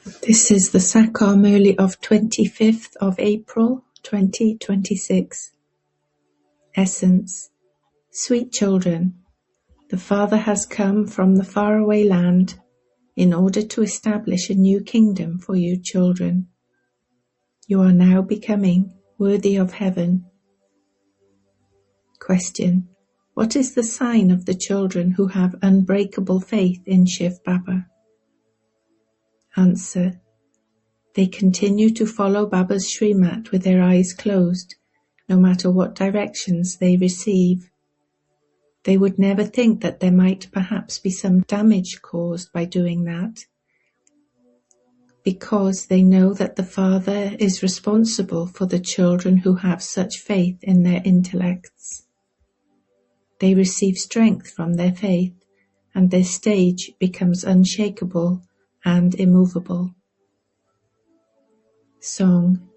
This is the Sakar Murli of 25th of April 2026. Essence. Sweet children, the Father has come from the faraway land in order to establish a new kingdom for you children. You are now becoming worthy of heaven. Question. What is the sign of the children who have unbreakable faith in Shiv Baba? Answer. They continue to follow Baba's Srimat with their eyes closed, no matter what directions they receive. They would never think that there might perhaps be some damage caused by doing that, because they know that the Father is responsible for the children who have such faith in their intellects. They receive strength from their faith, and their stage becomes unshakable and immovable. Song.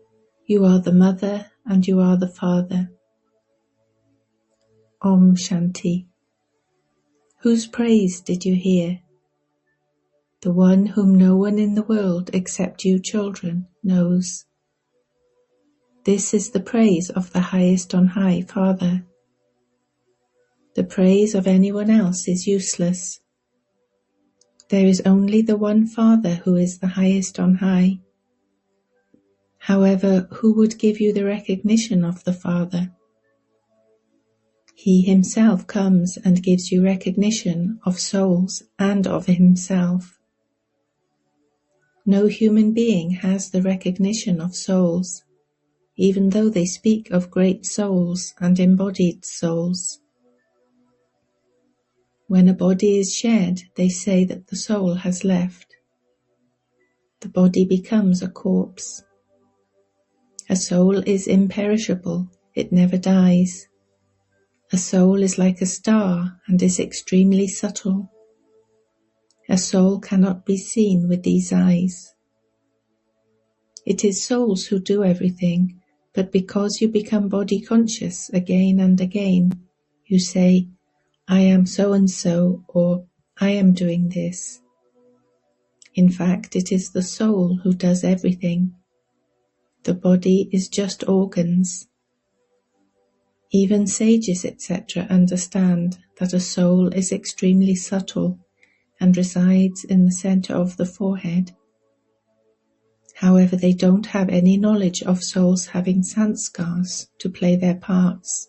You are the mother and you are the father. Om Shanti. Whose praise did you hear? The one whom no one in the world except you children knows. This is the praise of the highest on high Father. The praise of anyone else is useless. There is only the one Father who is the highest on high. However, who would give you the recognition of the Father? He himself comes and gives you recognition of souls and of himself. No human being has the recognition of souls, even though they speak of great souls and embodied souls. When a body is shed, they say that the soul has left. The body becomes a corpse. A soul is imperishable, it never dies. A soul is like a star and is extremely subtle. A soul cannot be seen with these eyes. It is souls who do everything, but because you become body conscious again and again, you say, I am so and so, or I am doing this. In fact, it is the soul who does everything. The body is just organs. Even sages, etc., understand that a soul is extremely subtle and resides in the center of the forehead. However, they don't have any knowledge of souls having sanskars to play their parts.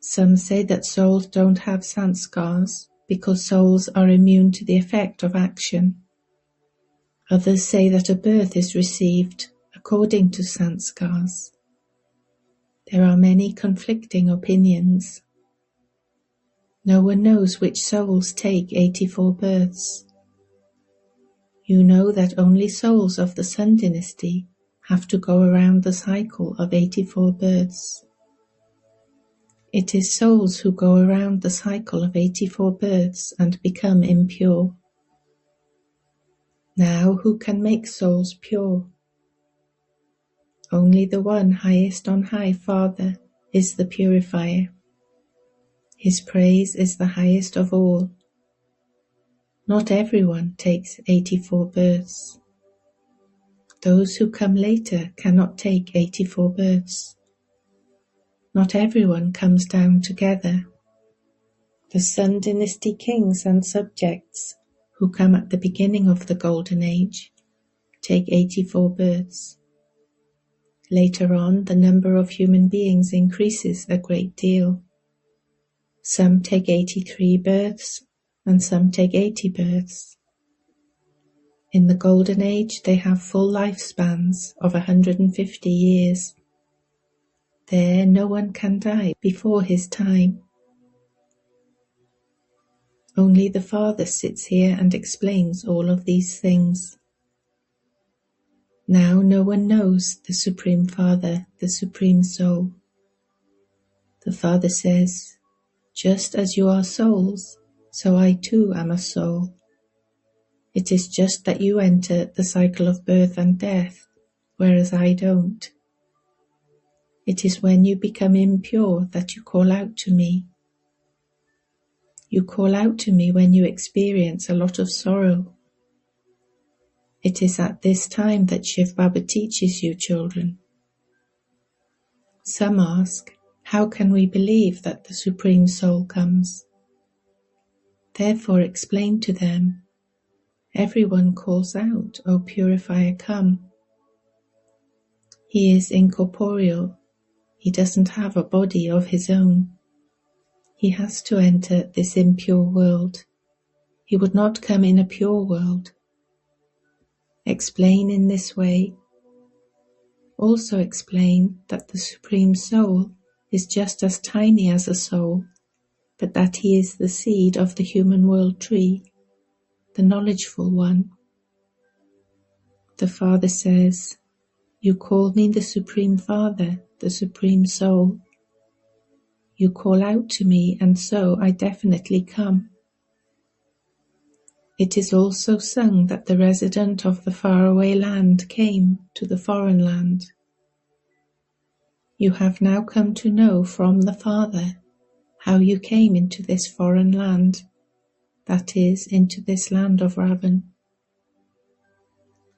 Some say that souls don't have sanskars because souls are immune to the effect of action. Others say that a birth is received according to sanskars. There are many conflicting opinions. No one knows which souls take 84 births. You know that only souls of the Sun dynasty have to go around the cycle of 84 births. It is souls who go around the cycle of 84 births and become impure. Now, who can make souls pure? Only the one highest on high Father is the purifier. His praise is the highest of all. Not everyone takes 84 births. Those who come later cannot take 84 births. Not everyone comes down together. The Sun dynasty kings and subjects who come at the beginning of the Golden Age take 84 births. Later on, the number of human beings increases a great deal. Some take 83 births, and some take 80 births. In the Golden Age, they have full lifespans of 150 years. There, no one can die before his time. Only the Father sits here and explains all of these things. Now no one knows the Supreme Father, the Supreme Soul. The Father says, just as you are souls, so I too am a soul. It is just that you enter the cycle of birth and death, whereas I don't. It is when you become impure that you call out to me. You call out to me when you experience a lot of sorrow. It is at this time that Shiv Baba teaches you, children. Some ask, how can we believe that the Supreme Soul comes? Therefore explain to them, everyone calls out, O Purifier, come. He is incorporeal. He doesn't have a body of his own. He has to enter this impure world. He would not come in a pure world. Explain in this way. Also explain that the Supreme Soul is just as tiny as a soul, but that he is the seed of the human world tree, the knowledgeful one. The Father says, you call me the Supreme Father, the Supreme Soul. You call out to me, and so I definitely come. It is also sung that the resident of the faraway land came to the foreign land. You have now come to know from the Father how you came into this foreign land, that is, into this land of Ravan.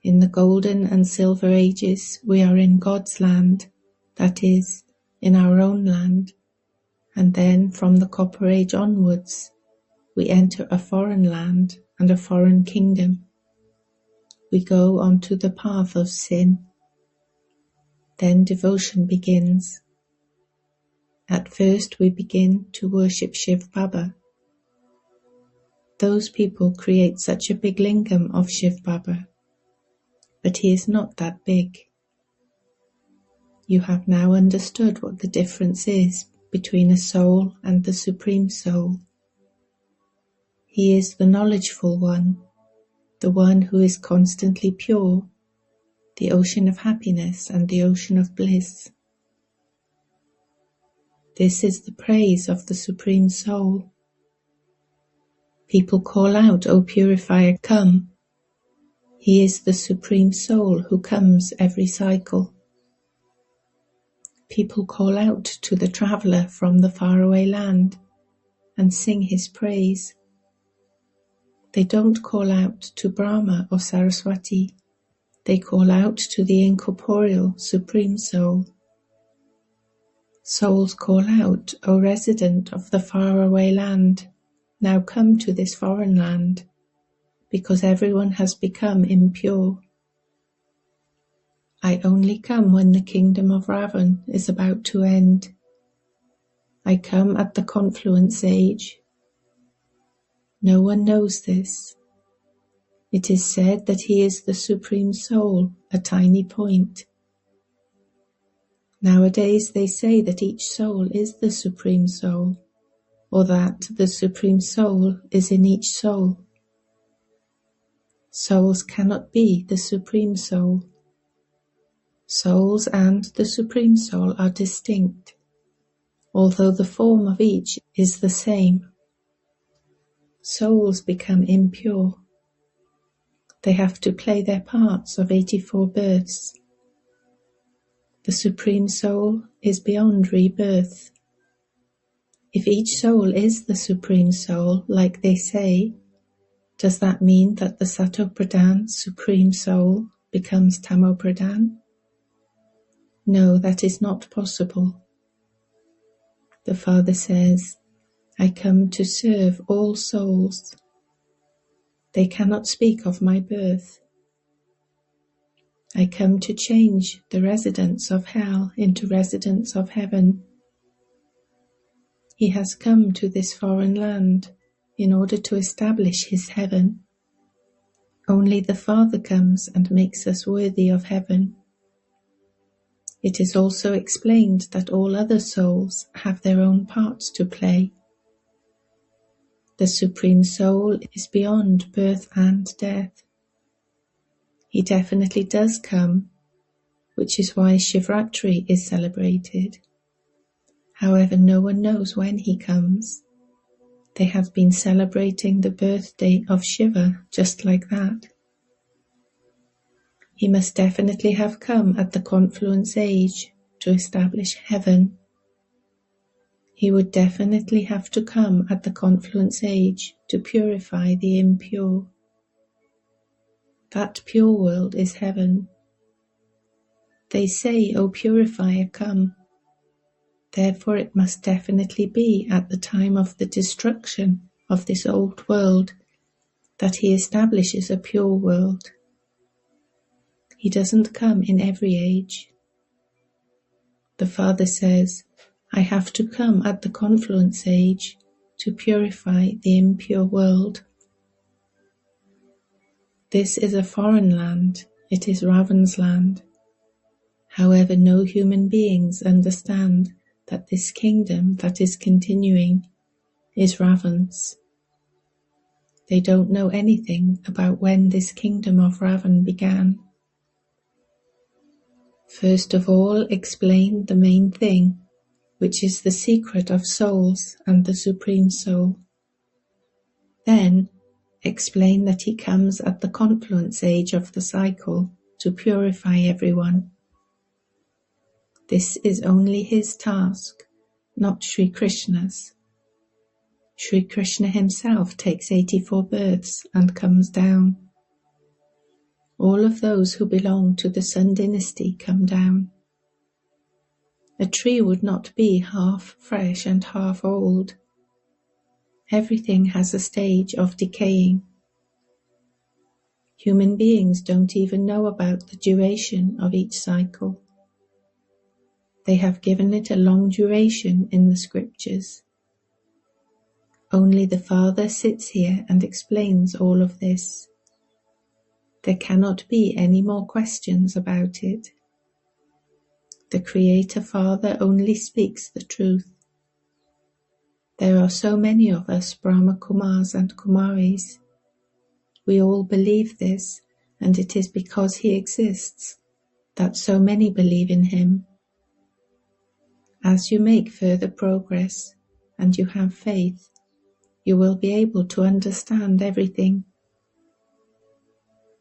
In the golden and silver ages we are in God's land, that is, in our own land, and then from the Copper Age onwards we enter a foreign land and a foreign kingdom. We go onto the path of sin. Then devotion begins. At first we begin to worship Shiv Baba. Those people create such a big lingam of Shiv Baba, but he is not that big. You have now understood what the difference is between a soul and the Supreme Soul. He is the knowledgeful one, the one who is constantly pure, the ocean of happiness and the ocean of bliss. This is the praise of the Supreme Soul. People call out, O Purifier, come. He is the Supreme Soul who comes every cycle. People call out to the traveller from the faraway land and sing his praise. They don't call out to Brahma or Saraswati. They call out to the incorporeal Supreme Soul. Souls call out, O resident of the faraway land, now come to this foreign land, because everyone has become impure. I only come when the kingdom of Ravan is about to end. I come at the confluence age. No one knows this. It is said that he is the Supreme Soul, a tiny point. Nowadays they say that each soul is the Supreme Soul, or that the Supreme Soul is in each soul. Souls cannot be the Supreme Soul. Souls and the Supreme Soul are distinct, although the form of each is the same. Souls become impure. They have to play their parts of 84 births. The Supreme Soul is beyond rebirth. If each soul is the Supreme Soul, like they say, does that mean that the Satopradhan Supreme Soul becomes Tamopradhan? No, that is not possible. The Father says, I come to serve all souls. They cannot speak of my birth. I come to change the residents of hell into residents of heaven. He has come to this foreign land in order to establish his heaven. Only the Father comes and makes us worthy of heaven. It is also explained that all other souls have their own parts to play. The Supreme Soul is beyond birth and death. He definitely does come, which is why Shivratri is celebrated. However, no one knows when he comes. They have been celebrating the birthday of Shiva just like that. He must definitely have come at the confluence age to establish heaven. He would definitely have to come at the confluence age to purify the impure. That pure world is heaven. They say, O purifier, come. Therefore it must definitely be at the time of the destruction of this old world that he establishes a pure world. He doesn't come in every age. The Father says, I have to come at the confluence age to purify the impure world. This is a foreign land, it is Ravan's land. However, no human beings understand that this kingdom that is continuing is Ravan's. They don't know anything about when this kingdom of Ravan began. First of all, explain the main thing, which is the secret of souls and the Supreme Soul. Then, explain that he comes at the confluence age of the cycle to purify everyone. This is only his task, not Sri Krishna's. Sri Krishna himself takes 84 births and comes down. All of those who belong to the Sun dynasty come down. A tree would not be half fresh and half old. Everything has a stage of decaying. Human beings don't even know about the duration of each cycle. They have given it a long duration in the scriptures. Only the Father sits here and explains all of this. There cannot be any more questions about it. The Creator Father only speaks the truth. There are so many of us Brahma Kumars and Kumaris. We all believe this, and it is because he exists that so many believe in him. As you make further progress and you have faith, you will be able to understand everything.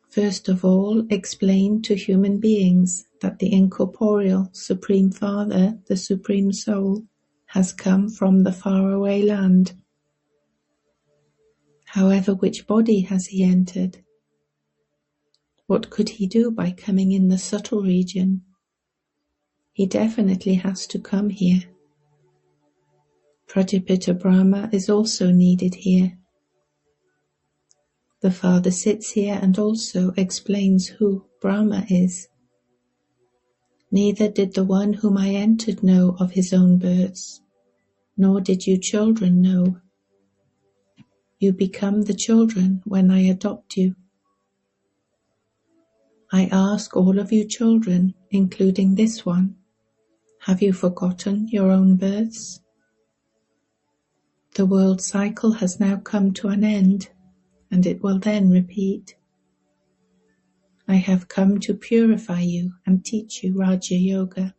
First of all, explain to human beings that the incorporeal Supreme Father, the Supreme Soul, has come from the faraway land. However, which body has he entered? What could he do by coming in the subtle region? He definitely has to come here. Prajapita Brahma is also needed here. The Father sits here and also explains who Brahma is. Neither did the one whom I entered know of his own births, nor did you children know. You become the children when I adopt you. I ask all of you children, including this one, have you forgotten your own births? The world cycle has now come to an end, and it will then repeat. I have come to purify you and teach you Raja Yoga.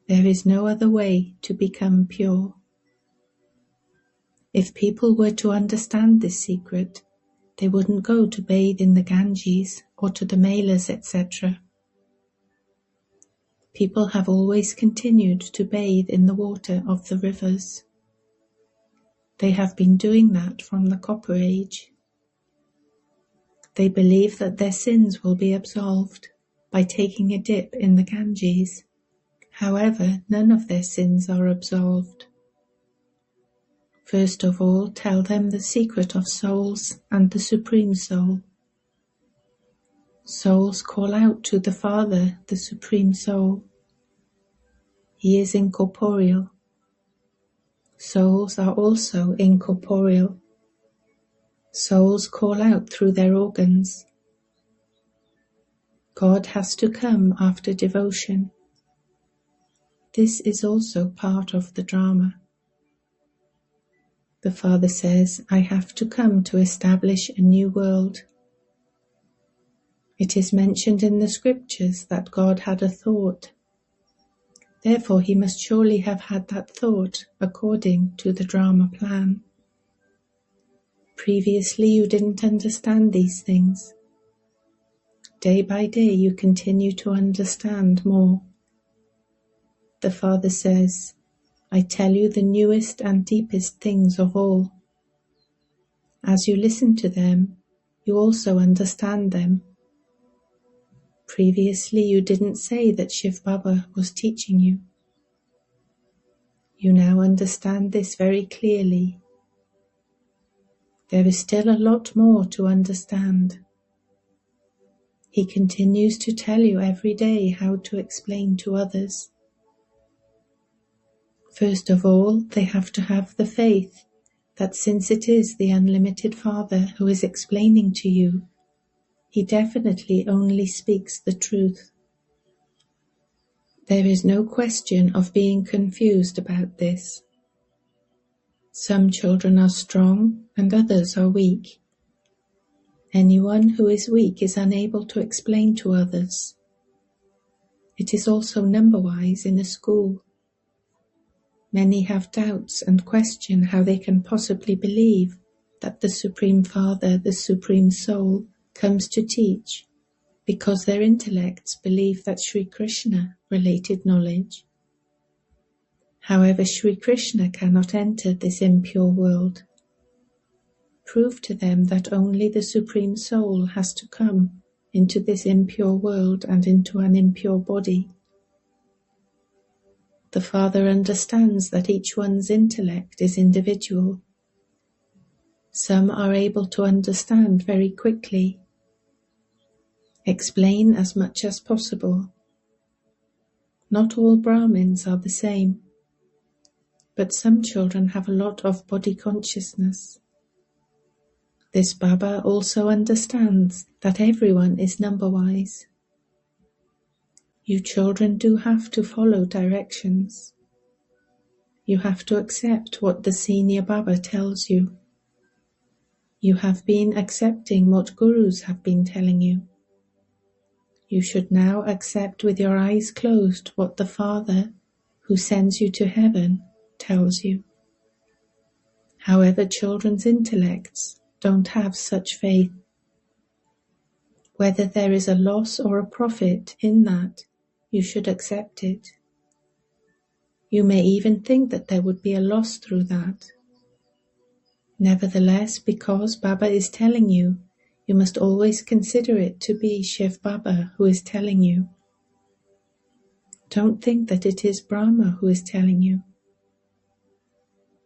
There is no other way to become pure. If people were to understand this secret, they wouldn't go to bathe in the Ganges or to the Melas, etc. People have always continued to bathe in the water of the rivers. They have been doing that from the Copper Age. They believe that their sins will be absolved by taking a dip in the Ganges. However, none of their sins are absolved. First of all, tell them the secret of souls and the Supreme Soul. Souls call out to the Father, the Supreme Soul. He is incorporeal. Souls are also incorporeal. Souls call out through their organs. God has to come after devotion. This is also part of the drama. The Father says, I have to come to establish a new world. It is mentioned in the scriptures that God had a thought. Therefore, he must surely have had that thought according to the drama plan. Previously, you didn't understand these things. Day by day, you continue to understand more. The Father says, I tell you the newest and deepest things of all. As you listen to them, you also understand them. Previously you didn't say that Shiv Baba was teaching you. You now understand this very clearly. There is still a lot more to understand. He continues to tell you every day how to explain to others. First of all, they have to have the faith that since it is the unlimited Father who is explaining to you, he definitely only speaks the truth. There is no question of being confused about this. Some children are strong and others are weak. Anyone who is weak is unable to explain to others. It is also number-wise in a school. Many have doubts and question how they can possibly believe that the Supreme Father, the Supreme Soul, comes to teach, because their intellects believe that Sri Krishna related knowledge. However, Sri Krishna cannot enter this impure world. Prove to them that only the Supreme Soul has to come into this impure world and into an impure body. The Father understands that each one's intellect is individual. Some are able to understand very quickly. Explain as much as possible. Not all Brahmins are the same, but some children have a lot of body consciousness. This Baba also understands that everyone is number-wise. You children do have to follow directions. You have to accept what the senior Baba tells you. You have been accepting what gurus have been telling you. You should now accept with your eyes closed what the Father, who sends you to heaven, tells you. However, children's intellects don't have such faith. Whether there is a loss or a profit in that, you should accept it. You may even think that there would be a loss through that. Nevertheless, because Baba is telling you, you must always consider it to be Shiv Baba who is telling you. Don't think that it is Brahma who is telling you.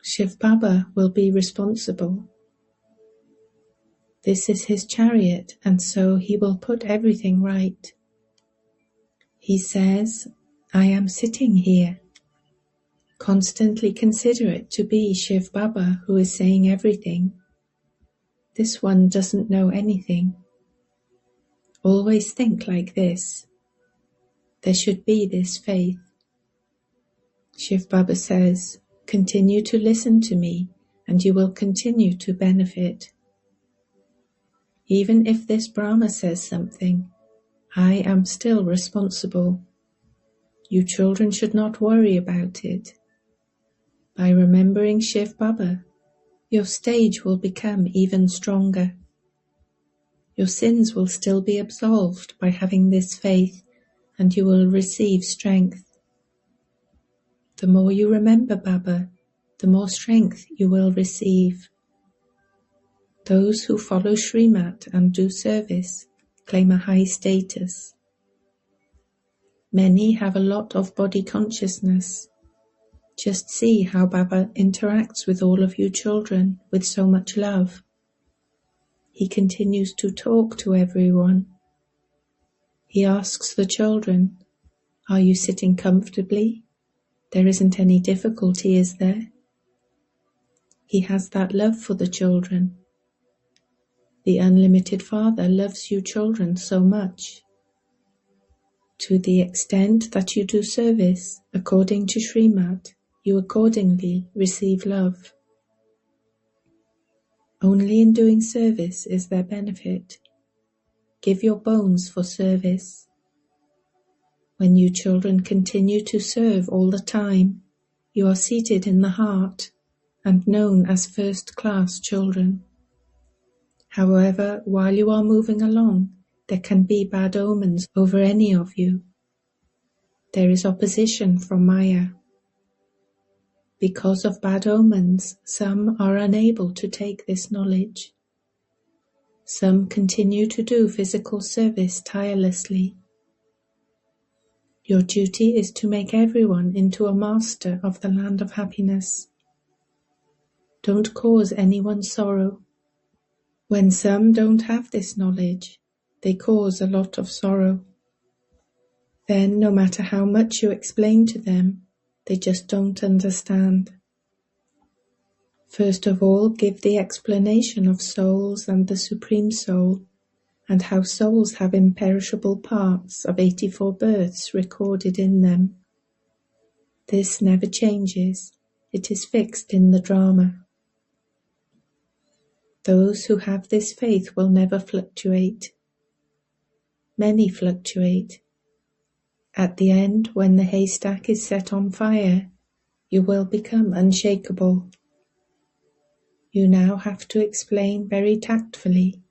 Shiv Baba will be responsible. This is his chariot, and so he will put everything right. He says, I am sitting here. Constantly consider it to be Shiv Baba who is saying everything. This one doesn't know anything. Always think like this. There should be this faith. Shiv Baba says, continue to listen to me and you will continue to benefit. Even if this Brahma says something, I am still responsible. You children should not worry about it. By remembering Shiv Baba, your stage will become even stronger. Your sins will still be absolved by having this faith, and you will receive strength. The more you remember Baba, the more strength you will receive. Those who follow Srimat and do service claim a high status. Many have a lot of body consciousness. Just see how Baba interacts with all of you children with so much love. He continues to talk to everyone. He asks the children, are you sitting comfortably? There isn't any difficulty, is there? He has that love for the children. The Unlimited Father loves you children so much. To the extent that you do service according to Srimat, you accordingly receive love. Only in doing service is there benefit. Give your bones for service. When you children continue to serve all the time, you are seated in the heart and known as first-class children. However, while you are moving along, there can be bad omens over any of you. There is opposition from Maya. Because of bad omens, some are unable to take this knowledge. Some continue to do physical service tirelessly. Your duty is to make everyone into a master of the land of happiness. Don't cause anyone sorrow. When some don't have this knowledge, they cause a lot of sorrow. Then, no matter how much you explain to them, they just don't understand. First of all, give the explanation of souls and the Supreme Soul, and how souls have imperishable parts of 84 births recorded in them. This never changes. It is fixed in the drama. Those who have this faith will never fluctuate. Many fluctuate. At the end, when the haystack is set on fire, you will become unshakable. You now have to explain very tactfully.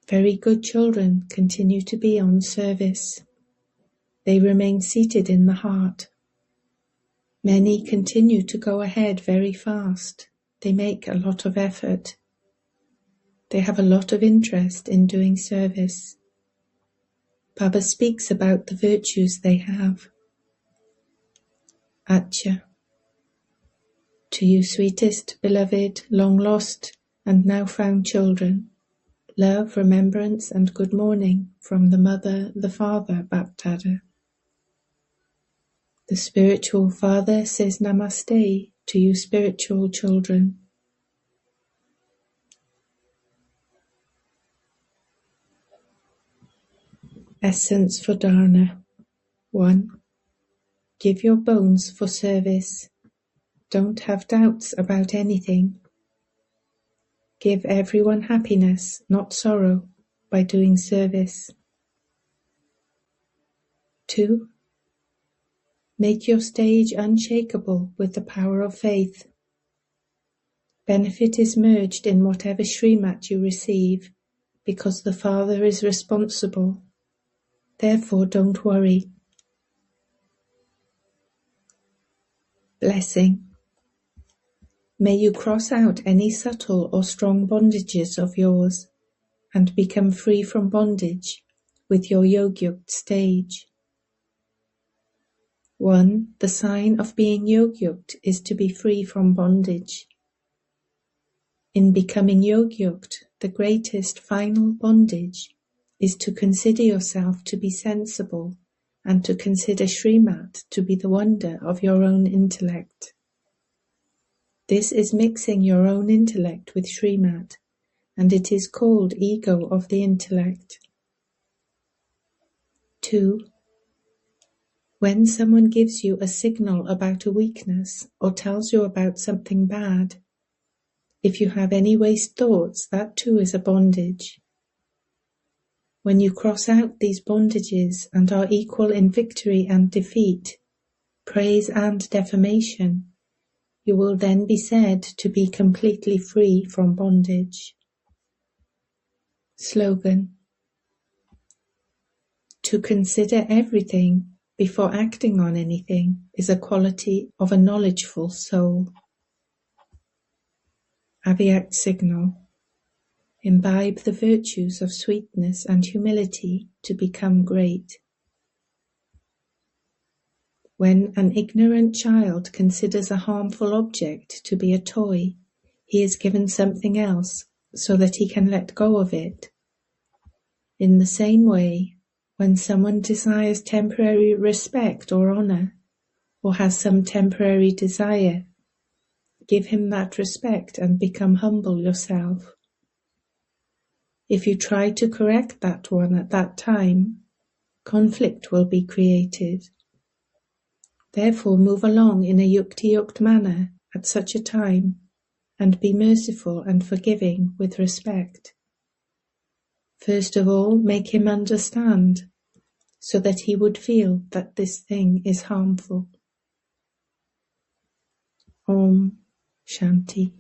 Very good children continue to be on service. They remain seated in the heart. Many continue to go ahead very fast. They make a lot of effort. They have a lot of interest in doing service. Baba speaks about the virtues they have. Acha. To you, sweetest, beloved, long lost, and now found children, love, remembrance, and good morning from the Mother, the Father, Baptada. The spiritual Father says Namaste to you, spiritual children. Essence for Dharna. 1. Give your bones for service. Don't have doubts about anything. Give everyone happiness, not sorrow, by doing service. 2. Make your stage unshakable with the power of faith. Benefit is merged in whatever Srimat you receive, because the Father is responsible. Therefore, don't worry. Blessing. May you cross out any subtle or strong bondages of yours and become free from bondage with your yogyukt stage. 1. The sign of being yogyukt is to be free from bondage. In becoming yogyukt, the greatest final bondage is to consider yourself to be sensible and to consider Srimat to be the wonder of your own intellect. This is mixing your own intellect with Srimat, and it is called ego of the intellect. 2. When someone gives you a signal about a weakness or tells you about something bad, if you have any waste thoughts, that too is a bondage. When you cross out these bondages and are equal in victory and defeat, praise and defamation, you will then be said to be completely free from bondage. Slogan. To consider everything before acting on anything is a quality of a knowledgeful soul. Avyak signal. Imbibe the virtues of sweetness and humility to become great. When an ignorant child considers a harmful object to be a toy, he is given something else so that he can let go of it. In the same way, when someone desires temporary respect or honor, or has some temporary desire, give him that respect and become humble yourself. If you try to correct that one at that time, conflict will be created. Therefore move along in a yukti-yukt manner at such a time, and be merciful and forgiving with respect. First of all, make him understand, so that he would feel that this thing is harmful. Om Shanti.